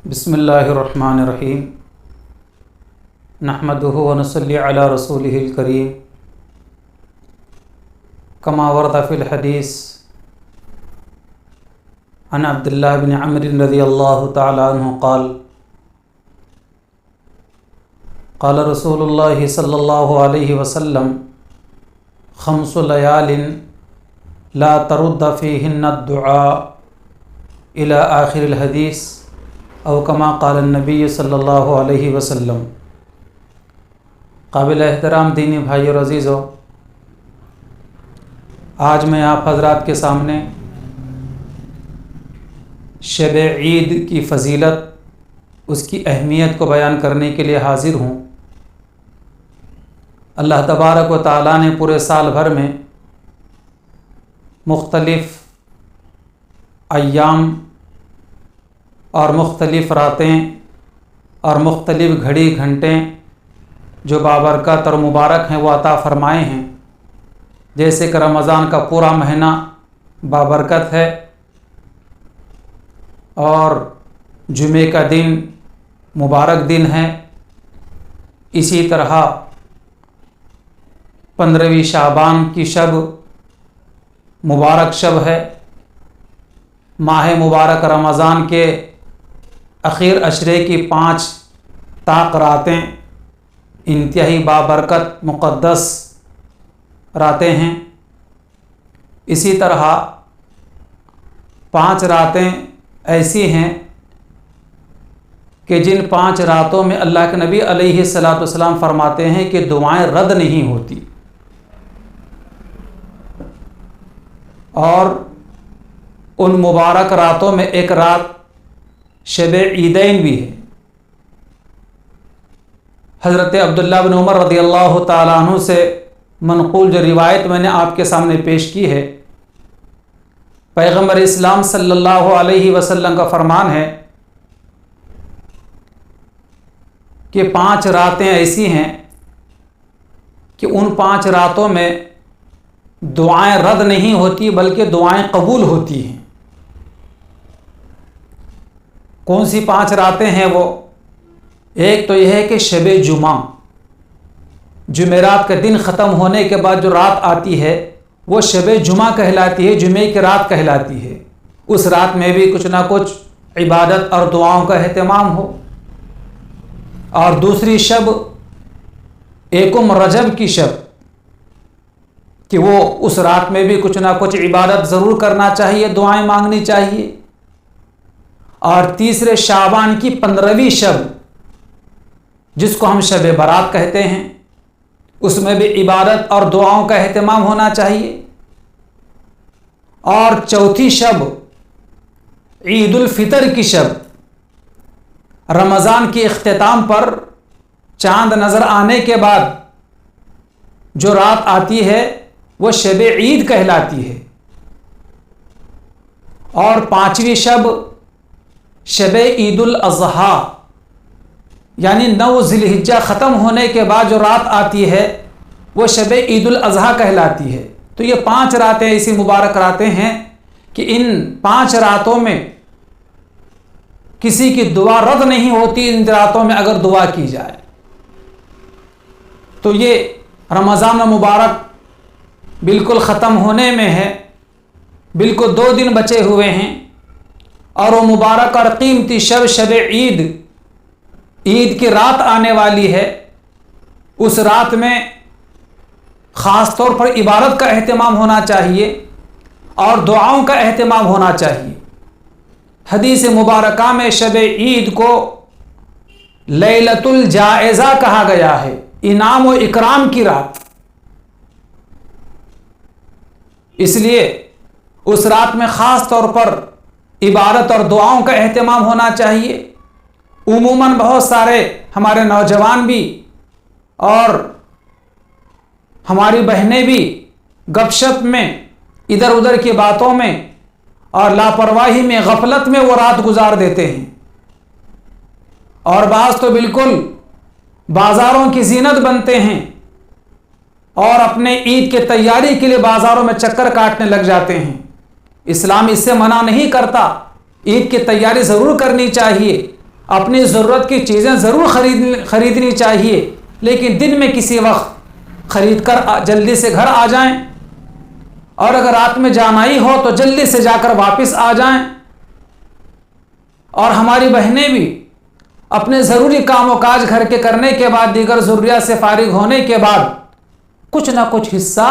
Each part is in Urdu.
بسم اللہ الرحمن الرحیم نحمدہ ونصلی علی رسولہ الکریم کما ورد فی الحدیث عن عبداللہ بن عمرو رضی اللہ تعالی عنہ قال رسول اللہ صلی اللہ علیہ وسلم خمس لیال لا ترد فیہن الدعاء الی آخر الحدیث او کما قال النبی صلی اللہ علیہ وسلم۔ قابل احترام دینی بھائی اور عزیزو، آج میں آپ حضرات کے سامنے شب عید کی فضیلت، اس کی اہمیت کو بیان کرنے کے لیے حاضر ہوں۔ اللہ تبارک و تعالیٰ نے پورے سال بھر میں مختلف ایام اور مختلف راتیں اور مختلف گھڑی گھنٹیں جو بابرکت اور مبارک ہیں وہ عطا فرمائے ہیں، جیسے کہ رمضان کا پورا مہینہ بابرکت ہے اور جمعے کا دن مبارک دن ہے، اسی طرح 15ویں شعبان کی شب مبارک شب ہے، ماہ مبارک رمضان کے اخیر عشرے کی 5 طاق راتیں انتہائی بابرکت مقدس راتیں ہیں۔ اسی طرح 5 راتیں ایسی ہیں کہ جن 5 راتوں میں اللہ کے نبی علیہ الصلاۃ والسلام فرماتے ہیں کہ دعائیں رد نہیں ہوتی، اور ان مبارک راتوں میں ایک رات شب عیدین بھی ہے۔ حضرت عبداللہ بن عمر رضی اللہ تعالیٰ عنہ سے منقول جو روایت میں نے آپ کے سامنے پیش کی ہے، پیغمبر اسلام صلی اللہ علیہ وسلم کا فرمان ہے کہ 5 راتیں ایسی ہیں کہ ان 5 راتوں میں دعائیں رد نہیں ہوتی بلکہ دعائیں قبول ہوتی ہیں۔ کون سی 5 راتیں ہیں وہ؟ ایک تو یہ ہے کہ شب جمعہ، جمعرات کا دن ختم ہونے کے بعد جو رات آتی ہے وہ شب جمعہ کہلاتی ہے، جمعے کی رات کہلاتی ہے۔ اس رات میں بھی کچھ نہ کچھ عبادت اور دعاؤں کا اہتمام ہو۔ اور دوسری شب یکم رجب کی شب، کہ وہ اس رات میں بھی کچھ نہ کچھ عبادت ضرور کرنا چاہیے، دعائیں مانگنی چاہیے۔ اور تیسرے شعبان کی 15ویں شب جس کو ہم شب برات کہتے ہیں، اس میں بھی عبادت اور دعاؤں کا اہتمام ہونا چاہیے۔ اور چوتھی شب عید الفطر کی شب، رمضان کے اختتام پر چاند نظر آنے کے بعد جو رات آتی ہے وہ شب عید کہلاتی ہے۔ اور 5ویں شب شب عید الاضحیٰ، یعنی 9 ذی الحجہ ختم ہونے کے بعد جو رات آتی ہے وہ شب عید الاضحیٰ کہلاتی ہے۔ تو یہ 5 راتیں ایسی مبارک راتیں ہیں کہ ان 5 راتوں میں کسی کی دعا رد نہیں ہوتی، ان راتوں میں اگر دعا کی جائے۔ تو یہ رمضان مبارک بالکل ختم ہونے میں ہے، بالکل 2 دن بچے ہوئے ہیں، اور وہ مبارک اور قیمتی شب شب عید، عید کی رات آنے والی ہے۔ اس رات میں خاص طور پر عبادت کا اہتمام ہونا چاہیے اور دعاؤں کا اہتمام ہونا چاہیے۔ حدیث مبارکہ میں شب عید کو لیلۃ الجائزہ کہا گیا ہے، انعام و اکرام کی رات۔ اس لیے اس رات میں خاص طور پر عبادت اور دعاؤں کا اہتمام ہونا چاہیے۔ عموماً بہت سارے ہمارے نوجوان بھی اور ہماری بہنیں بھی گپ شپ میں، ادھر ادھر کی باتوں میں اور لاپرواہی میں، غفلت میں وہ رات گزار دیتے ہیں، اور بعض تو بالکل بازاروں کی زینت بنتے ہیں اور اپنے عید کے تیاری کے لیے بازاروں میں چکر کاٹنے لگ جاتے ہیں۔ اسلام اس سے منع نہیں کرتا، عید کی تیاری ضرور کرنی چاہیے، اپنی ضرورت کی چیزیں ضرور خریدنی چاہیے، لیکن دن میں کسی وقت خرید کر جلدی سے گھر آ جائیں، اور اگر رات میں جانا ہی ہو تو جلدی سے جا کر واپس آ جائیں۔ اور ہماری بہنیں بھی اپنے ضروری کام و کاج گھر کے کرنے کے بعد، دیگر ضروریات سے فارغ ہونے کے بعد کچھ نہ کچھ حصہ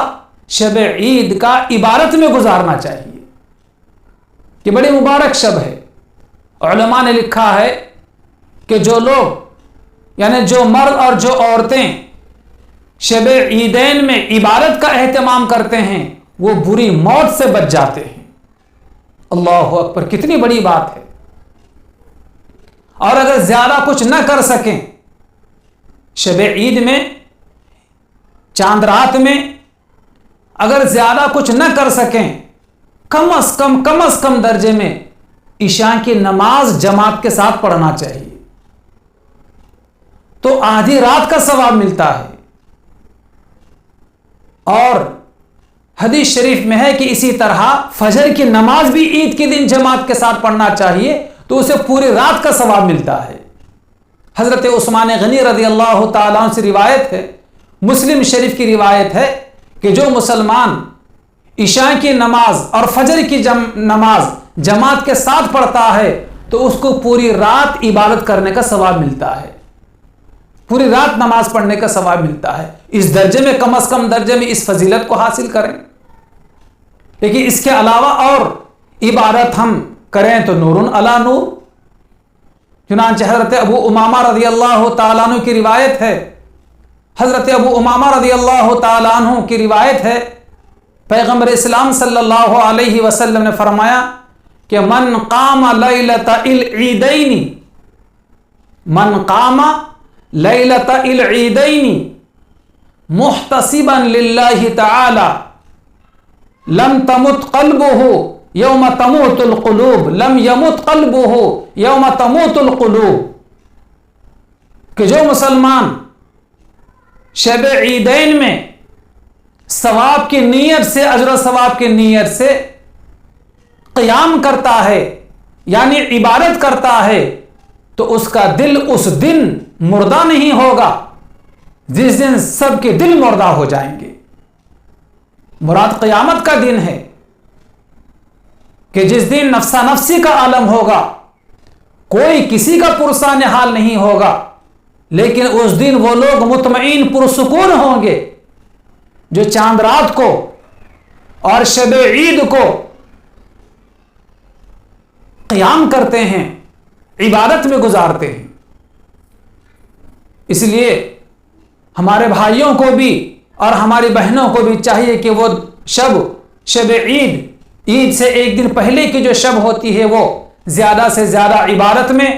شب عید کا عبادت میں گزارنا چاہیے، کہ بڑی مبارک شب ہے۔ علماء نے لکھا ہے کہ جو لوگ یعنی جو مرد اور جو عورتیں شب عیدین میں عبادت کا اہتمام کرتے ہیں وہ بری موت سے بچ جاتے ہیں۔ اللہ اکبر، کتنی بڑی بات ہے۔ اور اگر زیادہ کچھ نہ کر سکیں شب عید میں، چاند رات میں اگر زیادہ کچھ نہ کر سکیں، کم از کم درجے میں عشاء کی نماز جماعت کے ساتھ پڑھنا چاہیے، تو آدھی رات کا ثواب ملتا ہے۔ اور حدیث شریف میں ہے کہ اسی طرح فجر کی نماز بھی عید کے دن جماعت کے ساتھ پڑھنا چاہیے، تو اسے پوری رات کا ثواب ملتا ہے۔ حضرت عثمان غنی رضی اللہ تعالیٰ عنہ سے روایت ہے، مسلم شریف کی روایت ہے کہ جو مسلمان عشاء کی نماز اور فجر کی نماز جماعت کے ساتھ پڑھتا ہے تو اس کو پوری رات عبادت کرنے کا ثواب ملتا ہے، پوری رات نماز پڑھنے کا ثواب ملتا ہے۔ اس درجے میں کم از کم درجے میں اس فضیلت کو حاصل کریں، لیکن اس کے علاوہ اور عبادت ہم کریں تو نور علی نور۔ چنانچہ حضرت ابو امامہ رضی اللہ تعالیٰ عنہ کی روایت ہے، حضرت ابو امامہ رضی اللہ تعالیٰ عنہ کی روایت ہے، پیغمبر اسلام صلی اللہ علیہ وسلم نے فرمایا کہ من قام لیلۃ العیدین، من قام لیلۃ العیدین محتسبا للہ تعالی لم تمت قلبہ یوم تموت القلوب، لم یمت قلبہ یوم تموت القلوب، کہ جو مسلمان شب عیدین میں ثواب کی نیت سے، اجر و ثواب کی نیت سے قیام کرتا ہے یعنی عبادت کرتا ہے، تو اس کا دل اس دن مردہ نہیں ہوگا جس دن سب کے دل مردہ ہو جائیں گے۔ مراد قیامت کا دن ہے کہ جس دن نفسا نفسی کا عالم ہوگا، کوئی کسی کا پرسان حال نہیں ہوگا، لیکن اس دن وہ لوگ مطمئن پرسکون ہوں گے جو چاند رات کو اور شب عید کو قیام کرتے ہیں، عبادت میں گزارتے ہیں۔ اس لیے ہمارے بھائیوں کو بھی اور ہماری بہنوں کو بھی چاہیے کہ وہ شب عید سے ایک دن پہلے کی جو شب ہوتی ہے وہ زیادہ سے زیادہ عبادت میں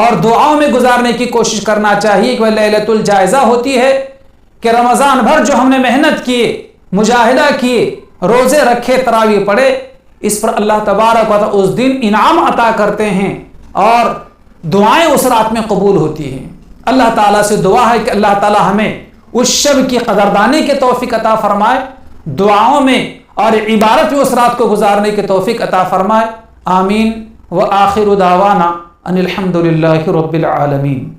اور دعاؤں میں گزارنے کی کوشش کرنا چاہیے، کہ وہ لیلۃ الجائزہ ہوتی ہے کہ رمضان بھر جو ہم نے محنت کیے، مجاہدہ کیے، روزے رکھے، تراویح پڑھے، اس پر اللہ تبارک و تعالی اس دن انعام عطا کرتے ہیں اور دعائیں اس رات میں قبول ہوتی ہیں۔ اللہ تعالیٰ سے دعا ہے کہ اللہ تعالیٰ ہمیں اس شب کی قدردانی کے توفیق عطا فرمائے، دعاؤں میں اور عبادت میں اس رات کو گزارنے کے توفیق عطا فرمائے۔ آمین۔ وآخر دعوانا ان الحمد للہ رب العالمین۔